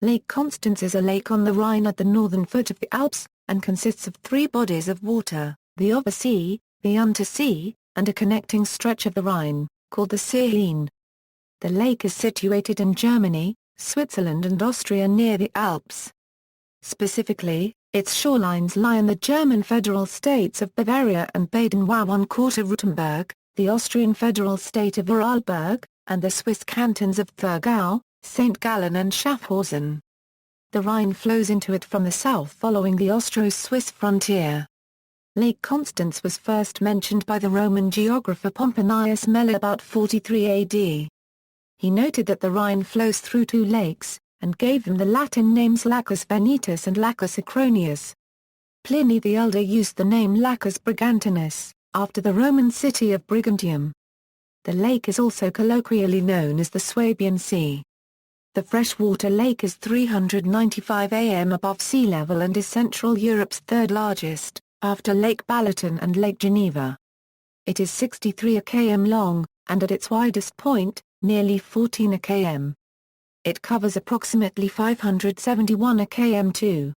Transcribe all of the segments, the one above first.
Lake Constance is a lake on the Rhine at the northern foot of the Alps, and consists of three bodies of water, the Obersee, the Untersee, and a connecting stretch of the Rhine, called the Seerhein. The lake is situated in Germany, Switzerland and Austria near the Alps. Specifically, its shorelines lie in the German federal states of Bavaria and Baden-Württemberg, the Austrian federal state of Vorarlberg, and the Swiss cantons of Thurgau, St. Gallen and Schaffhausen. The Rhine flows into it from the south following the Austro-Swiss frontier. Lake Constance was first mentioned by the Roman geographer Pomponius Mela about 43 AD. He noted that the Rhine flows through two lakes, and gave them the Latin names Lacus Venetus and Lacus Acronius. Pliny the Elder used the name Lacus Brigantinus, after the Roman city of Brigantium. The lake is also colloquially known as the Swabian Sea. The freshwater lake is 395 am above sea level and is Central Europe's third largest, after Lake Balaton and Lake Geneva. It is 63 km long, and at its widest point, nearly 14 km. It covers approximately 571 km too.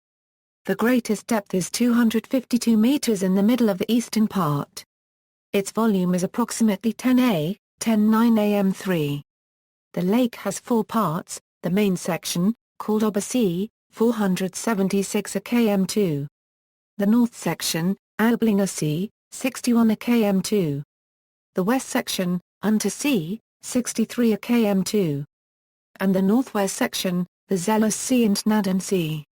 The greatest depth is 252 meters in the middle of the eastern part. Its volume is approximately 10 am 3. The lake has four parts: the main section, called Obersee, 476 km 2. The north section, Alblingersee, 61 km 2. The west section, Untersee, 63 km 2. And the northwest section, the Zellersee and Nadensee.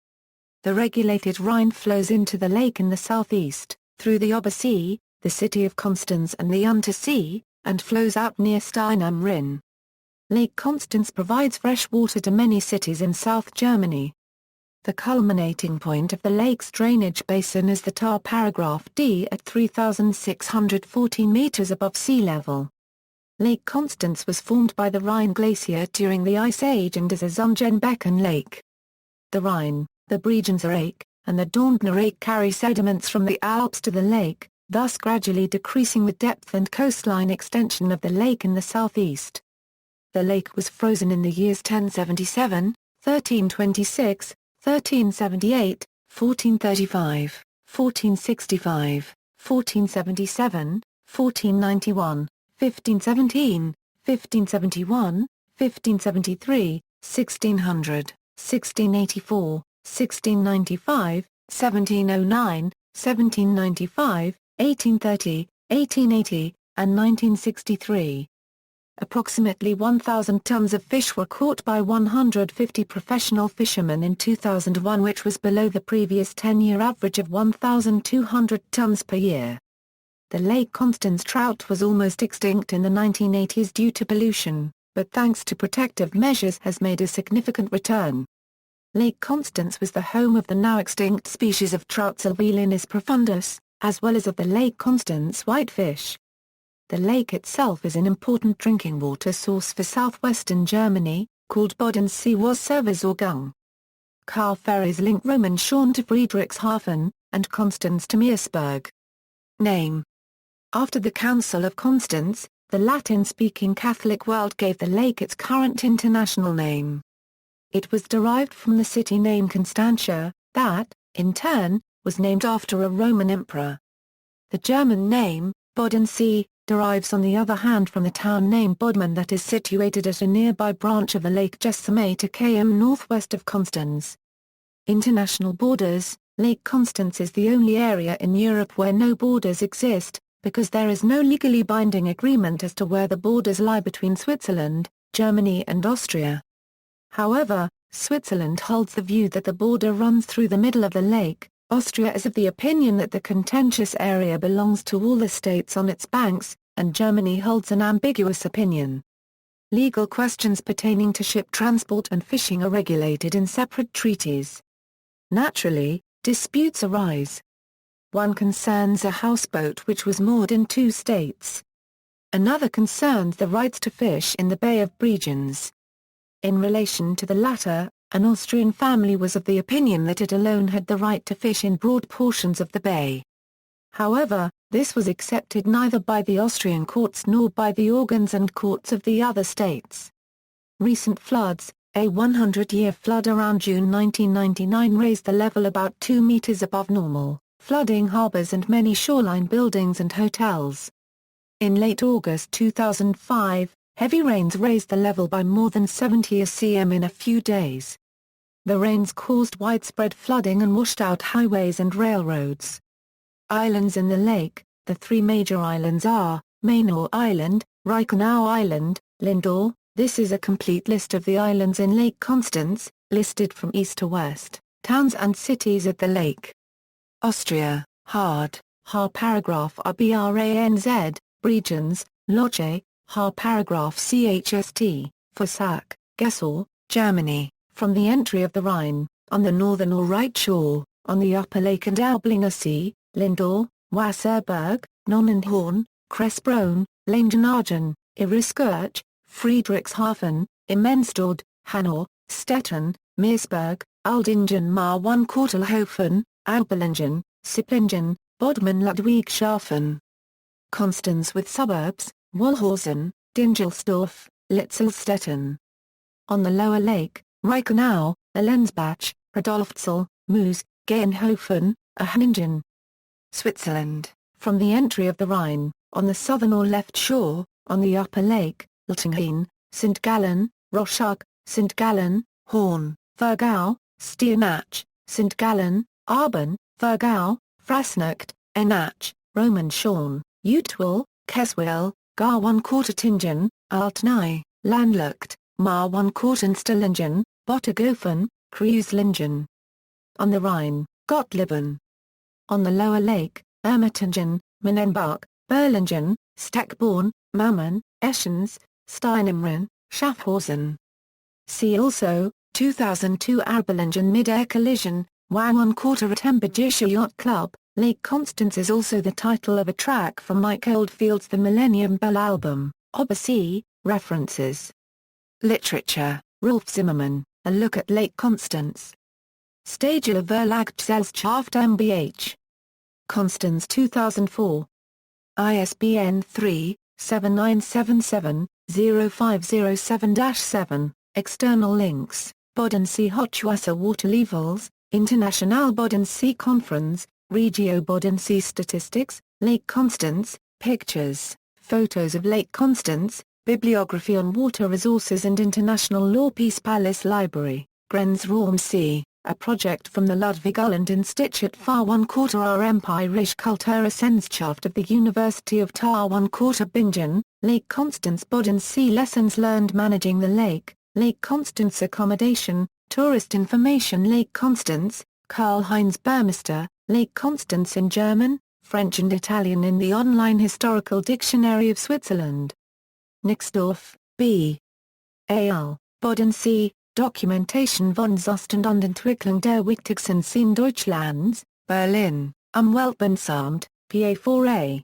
The regulated Rhine flows into the lake in the southeast, through the Obersee, the city of Constance and the Untersee, and flows out near Stein am Rhin. Lake Constance provides fresh water to many cities in South Germany. The culminating point of the lake's drainage basin is the tar paragraph D at 3,614 meters above sea level. Lake Constance was formed by the Rhine Glacier during the Ice Age and is a Zungenbecken lake. The Rhine, the Bregenzer Lake, and the Dornbner Lake carry sediments from the Alps to the lake, thus gradually decreasing the depth and coastline extension of the lake in the southeast. The lake was frozen in the years 1077, 1326, 1378, 1435, 1465, 1477, 1491, 1517, 1571, 1573, 1600, 1684, 1695, 1709, 1795, 1830, 1880, and 1963. Approximately 1,000 tons of fish were caught by 150 professional fishermen in 2001, which was below the previous 10-year average of 1,200 tons per year. The Lake Constance trout was almost extinct in the 1980s due to pollution, but thanks to protective measures has made a significant return. Lake Constance was the home of the now extinct species of trout Silvelinus profundus, as well as of the Lake Constance whitefish. The lake itself is an important drinking water source for southwestern Germany, called Bodensee Wasserversorgung. Car ferries link Romanshorn to Friedrichshafen, and Constance to Meersburg. Name: after the Council of Constance, the Latin-speaking Catholic world gave the lake its current international name. It was derived from the city name Constantia, that, in turn, was named after a Roman emperor. The German name, Bodensee, derives on the other hand from the town name Bodman that is situated at a nearby branch of the Lake just 8 km northwest of Constance. International borders: Lake Constance is the only area in Europe where no borders exist, because there is no legally binding agreement as to where the borders lie between Switzerland, Germany and Austria. However, Switzerland holds the view that the border runs through the middle of the lake. Austria is of the opinion that the contentious area belongs to all the states on its banks, and Germany holds an ambiguous opinion. Legal questions pertaining to ship transport and fishing are regulated in separate treaties. Naturally, disputes arise. One concerns a houseboat which was moored in two states. Another concerns the rights to fish in the Bay of Bregenz. In relation to the latter, an Austrian family was of the opinion that it alone had the right to fish in broad portions of the bay. However, this was accepted neither by the Austrian courts nor by the organs and courts of the other states. Recent floods, A 100-year flood around June 1999 raised the level about 2 meters above normal, flooding harbors and many shoreline buildings and hotels. In late August 2005, heavy rains raised the level by more than 70 cm in a few days. The rains caused widespread flooding and washed out highways and railroads. Islands in the lake. The three major islands are, Mainau Island, Reichenau Island, Lindau. This is a complete list of the islands in Lake Constance, listed from east to west, towns and cities at the lake. Austria, Hard, Har paragraph RBRANZ, regions, Loche, Har paragraph CHST, Fossack, Gessel, Germany, from the entry of the Rhine, on the northern or right shore, on the upper lake and Erblinger Sea, Lindau, Wasserburg, Nonnenhorn, Kressbronn, Langenargen, Iriskirch, Friedrichshafen, Immenstadt, Hanau, Stettin, Meersburg, Aldingen Mar 1 Kortelhofen, Aubelingen, Sipplingen, Bodmin Ludwigshafen. Constance with suburbs, Wolhausen, Dingelsdorf, Litzelstetten. On the lower lake, Reichenau, Allensbach, Radolfzell, Moos, Geinhofen, Ahningen. Switzerland, from the entry of the Rhine, on the southern or left shore, on the upper lake, Ltingen, St. Gallen, Roschach, St. Gallen, Horn, Thurgau, Steenach, St. Gallen, Arben, Thurgau, Frasnacht, Enach, Romanshorn, Utwil, Keswil, Gar 1 Quartertingen, Altnai, Landlucht, Mar 1 Quartenstellingen, Bottergofen, Kreuzlingen. On the Rhine, Gottlieben. On the lower lake, Ermetingen, Menenbach, Berlingen, Steckborn, Mammon, Eschens, Steinimren, Schaffhausen. See also, 2002 Arbelingen mid-air collision, Wang 1 Quarter at Tempergischer Yacht Club. Lake Constance is also the title of a track from Mike Oldfield's The Millennium Bell album, Obersee. References. Literature, Rolf Zimmermann, A Look at Lake Constance. Stadler Verlagsgesellschaft mbH. Constance 2004. ISBN 3-7977-0507-7. External links, Bodensee Hochwasser water levels, International Bodensee Conference, Regio Bodensee Statistics, Lake Constance, pictures, photos of Lake Constance, bibliography on water resources and International Law Peace Palace Library, Grenzraum-See, a project from the Ludwig Uhland Institut für 1/4 Empirische Kulturwissenschaft of the University of Tar 1/4 Bingen, Lake Constance Bodensee Lessons learned managing the lake, Lake Constance accommodation, tourist information Lake Constance, Karl-Heinz Burmester, Lake Constance in German, French and Italian in the online Historical Dictionary of Switzerland. Nixdorf, B. A.L., Bodensee, Dokumentation von Zustand und Entwicklung der wichtigsten Seen Deutschlands, Berlin, Weltbundesamt, PA4A.